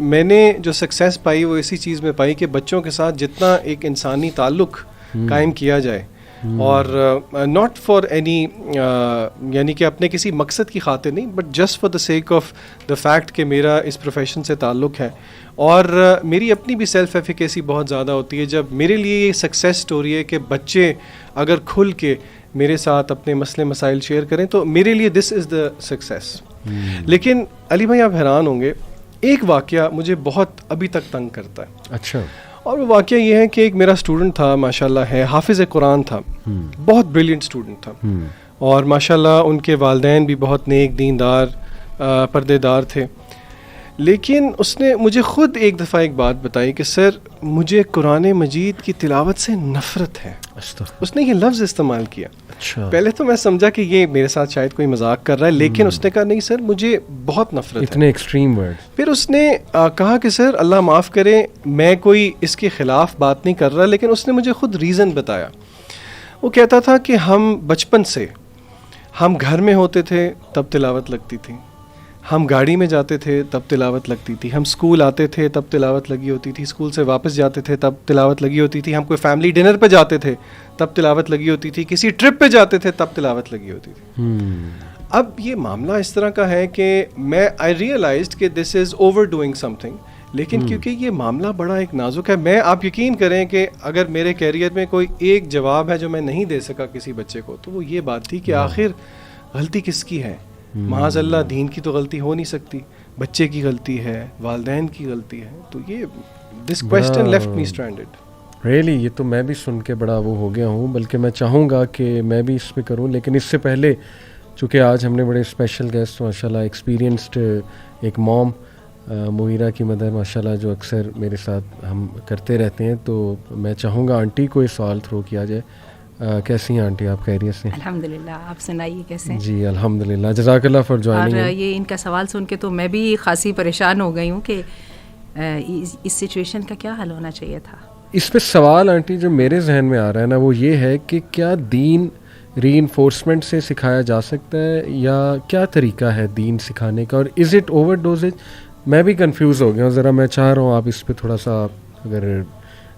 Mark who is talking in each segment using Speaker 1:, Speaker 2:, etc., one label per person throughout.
Speaker 1: میں نے جو سکسیس پائی وہ اسی چیز میں پائی کہ بچوں کے ساتھ جتنا ایک انسانی تعلق قائم کیا جائے اور ناٹ فار اینی یعنی کہ اپنے کسی مقصد کی خاطر نہیں but just for the sake of the fact کہ میرا اس پروفیشن سے تعلق ہے. اور میری اپنی بھی سیلف ایفیکیسی بہت زیادہ ہوتی ہے جب میرے لیے یہ سکسیس سٹوری ہے کہ بچے اگر کھل کے میرے ساتھ اپنے مسئلے مسائل شیئر کریں تو میرے لیے دس از دا سکسیس. لیکن علی بھائی آپ حیران ہوں گے, ایک واقعہ مجھے بہت ابھی تک تنگ کرتا ہے.
Speaker 2: اچھا.
Speaker 1: اور وہ واقعہ یہ ہے کہ ایک میرا اسٹوڈنٹ تھا, ماشاء اللہ ہے, حافظ قرآن تھا, بہت بریلینٹ اسٹوڈنٹ تھا, اور ماشاء اللہ ان کے والدین بھی بہت نیک دیندار پردے دار تھے. لیکن اس نے مجھے خود ایک دفعہ ایک بات بتائی کہ سر مجھے قرآن مجید کی تلاوت سے نفرت ہے. اس نے یہ لفظ استعمال کیا. پہلے تو میں سمجھا کہ یہ میرے ساتھ شاید کوئی مذاق کر رہا ہے, لیکن اس نے کہا نہیں سر مجھے بہت نفرت ہے.
Speaker 2: اتنے ایکسٹریم ورڈ.
Speaker 1: پھر اس نے کہا کہ سر اللہ معاف کرے میں کوئی اس کے خلاف بات نہیں کر رہا, لیکن اس نے مجھے خود ریزن بتایا. وہ کہتا تھا کہ ہم بچپن سے ہم گھر میں ہوتے تھے تب تلاوت لگتی تھی, ہم گاڑی میں جاتے تھے تب تلاوت لگتی تھی, ہم اسکول آتے تھے تب تلاوت لگی ہوتی تھی, اسکول سے واپس جاتے تھے تب تلاوت لگی ہوتی تھی, ہم کوئی فیملی ڈنر پہ جاتے تھے تب تلاوت لگی ہوتی تھی, کسی ٹرپ پہ جاتے تھے تب تلاوت لگی ہوتی تھی. اب یہ معاملہ اس طرح کا ہے کہ میں آئی ریئلائزڈ کہ دس از اوور ڈوئنگ سم تھنگ, لیکن کیونکہ یہ معاملہ بڑا ایک نازک ہے, میں آپ یقین کریں کہ اگر میرے کیریئر میں کوئی ایک جواب ہے جو میں نہیں دے سکا کسی بچے کو تو وہ یہ بات تھی کہ آخر غلطی کس کی ہے. معاذ اللہ دین کی تو غلطی ہو نہیں سکتی, بچے کی غلطی ہے, والدین کی غلطی ہے. تو یہ دس کویسچن لیفٹ می اسٹرینڈڈ.
Speaker 2: ریئلی یہ تو میں بھی سن کے بڑا وہ ہو گیا ہوں, بلکہ میں چاہوں گا کہ میں بھی اس پہ کروں. لیکن اس سے پہلے چونکہ آج ہم نے بڑے اسپیشل گیسٹ ماشاء اللہ ایکسپیرینسڈ ایک موم مغیرہ کی مدر ماشاء اللہ جو اکثر میرے ساتھ ہم کرتے رہتے ہیں, تو میں چاہوں گا آنٹی کو یہ سوال تھرو کیا جائے. کیسی ہیں آنٹی آپ؟ خیریت سے؟
Speaker 3: الحمدللہ, آپ سنائیے کیسے ہیں؟
Speaker 2: جی الحمدللہ, جزاک اللہ فار جوائننگ.
Speaker 3: اور یہ ان کا سوال سن کے تو میں بھی خاصی پریشان ہو گئی ہوں کہ اس سچویشن کا کیا حل ہونا چاہیے تھا.
Speaker 2: اس پہ سوال آنٹی جو میرے ذہن میں آ رہا ہے نا وہ یہ ہے کہ کیا دین ری انفورسمنٹ سے سکھایا جا سکتا ہے یا کیا طریقہ ہے دین سکھانے کا, اور از اٹ اوور ڈوزیج؟ میں بھی کنفیوز ہو گیا ہوں, ذرا میں چاہ رہا ہوں آپ اس پہ تھوڑا سا اگر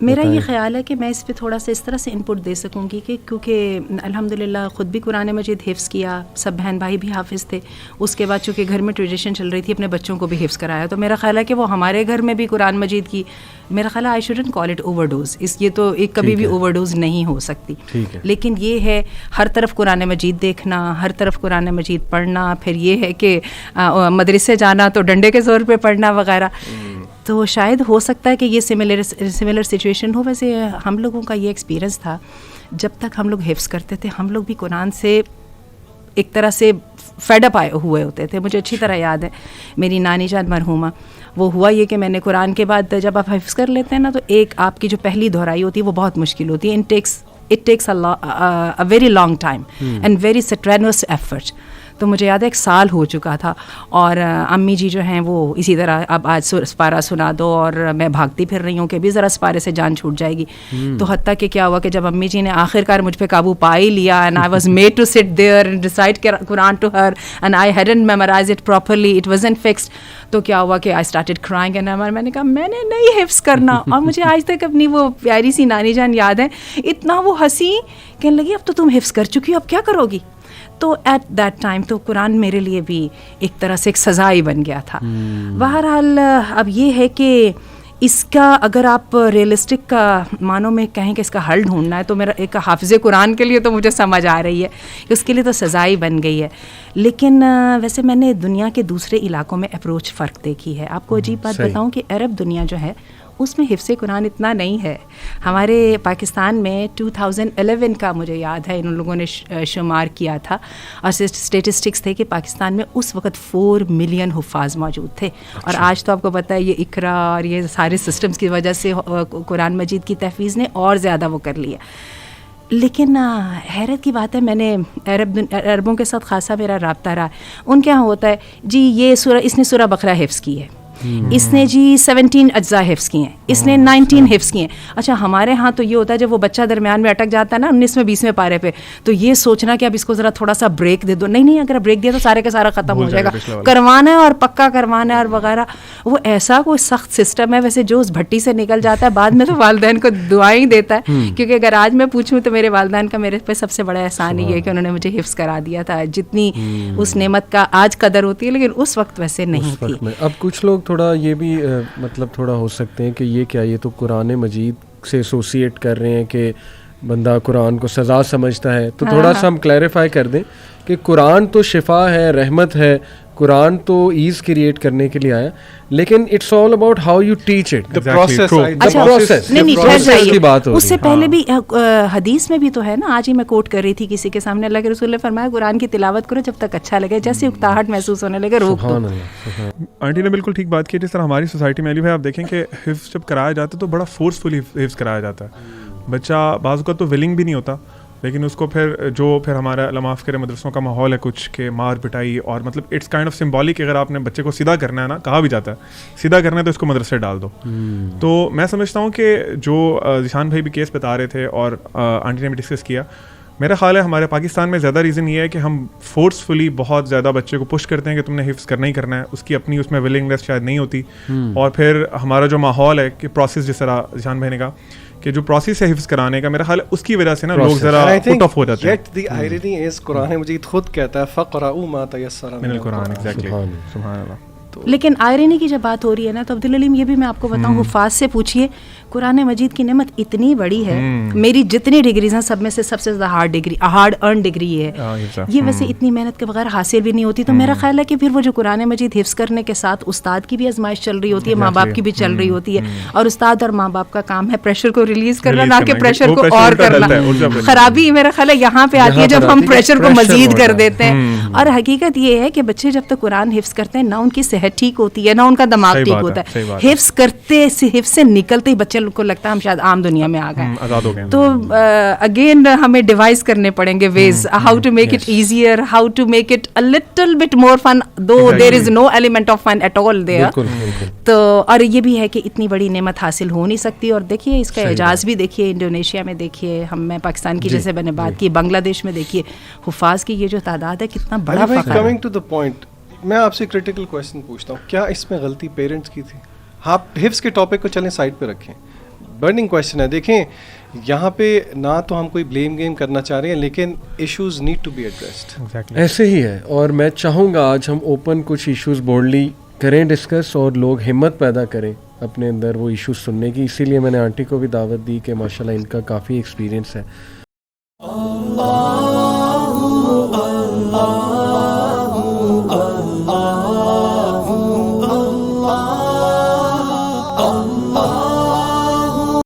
Speaker 3: میرا یہ خیال ہے کہ میں اس پہ تھوڑا سا اس طرح سے انپٹ دے سکوں گی کہ کیونکہ الحمدللہ خود بھی قرآن مجید حفظ کیا, سب بہن بھائی بھی حافظ تھے, اس کے بعد چونکہ گھر میں ٹریڈیشن چل رہی تھی اپنے بچوں کو بھی حفظ کرایا, تو میرا خیال ہے کہ وہ ہمارے گھر میں بھی قرآن مجید کی میرا خیال ہے I shouldn't call it overdose. یہ تو ایک کبھی بھی اوور ڈوز نہیں ہو سکتی, لیکن یہ ہے ہر طرف قرآن مجید دیکھنا, ہر طرف قرآن مجید پڑھنا, پھر یہ ہے کہ مدرسے جانا تو ڈنڈے کے زور پہ پڑھنا وغیرہ. تو شاید ہو سکتا ہے کہ یہ سملر سچویشن ہو. ویسے ہم لوگوں کا یہ ایکسپیرئنس تھا جب تک ہم لوگ حفظ کرتے تھے ہم لوگ بھی قرآن سے ایک طرح سے فیڈ اپ آئے ہوئے ہوتے تھے. مجھے اچھی طرح یاد ہے میری نانی جان مرحومہ, وہ ہوا یہ کہ میں نے قرآن کے بعد جب آپ حفظ کر لیتے ہیں نا تو ایک آپ کی جو پہلی دہرائی ہوتی ہے وہ بہت مشکل ہوتی ہے. It takes a very long time and very strenuous effort. تو مجھے یاد ہے 1 سال ہو چکا تھا اور امی جی جو ہیں وہ اسی طرح اب آج سپارہ سنا دو, اور میں بھاگتی پھر رہی ہوں کہ بھی ذرا سپارے سے جان چھوٹ جائے گی. تو حتیٰ کہ کیا ہوا کہ جب امی جی نے آخر کار مجھ پہ قابو پا ہی لیا and I was made to sit there and recite Quran to her and I hadn't memorized it properly, it wasn't fixed. تو کیا ہوا کہ I started crying and میں نے کہا میں نے نہیں حفظ کرنا. اور مجھے آج تک اپنی وہ پیاری سی نانی جان یاد ہے, اتنا وہ ہنسی کہنے لگی اب تو تم حفظ کر چکی ہو اب کیا کرو گی. تو ایٹ دیٹ ٹائم تو قرآن میرے لیے بھی ایک طرح سے ایک سزا ہی بن گیا تھا. بہرحال اب یہ ہے کہ اس کا اگر آپ ریئلسٹک کا معنوں میں کہیں کہ اس کا حل ڈھونڈنا ہے تو میرا ایک حافظ قرآن کے لیے تو مجھے سمجھ آ رہی ہے کہ اس کے لیے تو سزا ہی بن گئی ہے. لیکن ویسے میں نے دنیا کے دوسرے علاقوں میں اپروچ فرق دیکھی ہے. آپ کو عجیب بات بتاؤں کہ عرب دنیا جو ہے اس میں حفظ قرآن اتنا نہیں ہے. ہمارے پاکستان میں 2011 کا مجھے یاد ہے ان لوگوں نے شمار کیا تھا اور اسٹیٹسٹکس تھے کہ پاکستان میں اس وقت 4 ملین حفاظ موجود تھے. اور آج تو آپ کو پتہ ہے یہ اقرا اور یہ سارے سسٹمز کی وجہ سے قرآن مجید کی تحفیظ نے اور زیادہ وہ کر لیا. لیکن حیرت کی بات ہے میں نے عربوں کے ساتھ خاصا میرا رابطہ رہا. ان کے یہاں ہوتا ہے جی یہ سورہ اس نے سورہ بقرہ حفظ کی ہے اس نے جی 17 اجزاء حفظ کیے ہیں, اس نے 19 حفظ کیے ہیں. اچھا ہمارے ہاں تو یہ ہوتا ہے جب وہ بچہ درمیان میں اٹک جاتا ہے نا 19ویں 20ویں پارے پہ, تو یہ سوچنا کہ اب اس کو ذرا تھوڑا سا بریک دے دو. نہیں, اگر بریک دیا تو سارے کا سارا ختم ہو جائے گا. کروانا ہے اور پکا کروانا ہے اور وغیرہ. وہ ایسا کوئی سخت سسٹم ہے. ویسے جو اس بھٹی سے نکل جاتا ہے بعد میں تو والدین کو دعائیں دیتا ہے, کیونکہ اگر آج میں پوچھوں تو میرے والدین کا میرے پہ سب سے بڑا احسان یہ ہے کہ انہوں نے مجھے حفظ کرا دیا تھا. جتنی اس نعمت کا آج قدر ہوتی ہے لیکن اس وقت ویسے نہیں تھی.
Speaker 2: اب کچھ لوگ تھوڑا یہ بھی مطلب تھوڑا ہو سکتے ہیں کہ یہ کیا, یہ تو قرآن مجید سے ایسوسیٹ کر رہے ہیں کہ بندہ قرآن کو سزا سمجھتا ہے. تو تھوڑا سا ہم کلیریفائی کر دیں کہ قرآن تو شفا ہے, رحمت ہے, قرآن تو ایز کریٹ کرنے کے لیے آیا, لیکن it's all about how you teach it,
Speaker 1: the process.
Speaker 2: کی بات ہو.
Speaker 3: اس سے پہلے بھی حدیث میں بھی تو ہے نا, آج ہی میں کوٹ کر رہی تھی کسی کے سامنے, اللہ کے رسول نے فرمایا قرآن کی تلاوت کرو جب تک اچھا لگے, جیسے اکتاہٹ محسوس ہونے لگے روک دو.
Speaker 4: آنٹی نے بالکل ٹھیک بات کی. جس طرح ہماری سوسائٹی میں علی بھائی آپ دیکھیں کہ حفظ جب کرایا جاتا ہے تو بڑا فورسفلی حفظ کرایا جاتا ہے. بچہ بعض اوقات تو ولنگ بھی نہیں ہوتا, لیکن اس کو پھر ہمارا اللہ معاف کرے مدرسوں کا ماحول ہے کچھ کہ مار پٹائی, اور مطلب اٹس کائنڈ آف سمبولک. اگر آپ نے بچے کو سیدھا کرنا ہے نا, کہا بھی جاتا ہے سیدھا کرنا ہے تو اس کو مدرسے ڈال دو. تو میں سمجھتا ہوں کہ جو ذیشان بھائی بھی کیس بتا رہے تھے اور آنٹی نے بھی ڈسکس کیا, میرا خیال ہے ہمارے پاکستان میں زیادہ ریزن یہ ہے کہ ہم فورسفلی بہت زیادہ بچے کو پش کرتے ہیں کہ تم نے حفظ کرنا ہی کرنا ہے. اس کی اپنی اس میں ولنگنیس شاید نہیں ہوتی, اور پھر ہمارا جو ماحول ہے کہ پروسیس, جس طرح ذیشان بھائی نے کہا کہ جو پروسیس ہے حفظ کرانے کا, میرا خیال ہے اس کی وجہ سے نا لوگ ذرا پٹ آف ہو جاتے ہیں.
Speaker 1: Yet the irony is قرآن مجید خود کہتا ہے فَقْرَؤُوا مَا تَيَسَّرَ
Speaker 4: من القرآن. سبحان اللہ.
Speaker 3: لیکن آئرنی کی جب بات ہو رہی ہے نا تو عبدالعلیم یہ بھی میں آپ کو بتاؤں, حفاظ سے پوچھیے, قرآن مجید کی نعمت اتنی بڑی ہے. میری جتنی ڈگریز ہیں سب میں سے سب سے زیادہ ہارڈ ارن ڈگری ہے. یہ ویسے اتنی محنت کے بغیر حاصل بھی نہیں ہوتی. تو میرا خیال ہے کہ پھر وہ جو قرآن مجید حفظ کرنے کے ساتھ استاد کی بھی آزمائش چل رہی ہوتی ہے, ماں باپ کی بھی چل رہی ہوتی ہے, اور استاد اور ماں باپ کا کام ہے پریشر کو ریلیز کرنا, نہ کہ پریشر کو اور کرنا. خرابی میرا خیال ہے یہاں پہ آتی ہے جب ہم پریشر کو مزید کر دیتے ہیں. اور حقیقت یہ ہے کہ بچے جب تک قرآن حفظ کرتے ہیں نہ ان کی صحت ٹھیک ہوتی ہے نہ ان کا دماغ ٹھیک ہوتا ہے. حفظ کرتے حفظ سے نکلتے ہی بچے کو لگتا ہے ہم شاید عام دنیا میں آ گئے. تو اگین ہمیں ڈیوائز کرنے پڑیں گے ways how to make it easier, how to make it a little bit more fun, though there is no element of fun at all there. تو اور یہ بھی ہے کہ اتنی بڑی نعمت حاصل ہو نہیں سکتی. اور دیکھیے اس کا اعجاز بھی دیکھیے, انڈونیشیا میں دیکھیے, میں پاکستان کی جیسے میں نے بات کی, بنگلہ دیش میں دیکھیے حفاظ کی یہ جو تعداد ہے کتنا بڑا فخر ہے.
Speaker 1: کمنگ ٹو دا پوائنٹ, میں آپ سے کریٹیکل کویشچن پوچھتا ہوں, کیا اس میں غلطی پیرنٹس کی تھی؟ آپ حفظ کے ٹاپک کو چلیں سائڈ پہ رکھیں, برننگ کویشچن ہے. دیکھیں یہاں پہ نہ تو ہم کوئی بلیم گیم کرنا چاہ رہے ہیں, لیکن issues need to be addressed.
Speaker 2: ایسے ہی ہے, اور میں چاہوں گا آج ہم اوپن کچھ ایشوز بولڈلی کریں ڈسکس, اور لوگ ہمت پیدا کریں اپنے اندر وہ ایشوز سننے کی. اسی لیے میں نے آنٹی کو بھی دعوت دی کہ ماشاءاللہ ان کا کافی ایکسپیرینس ہے.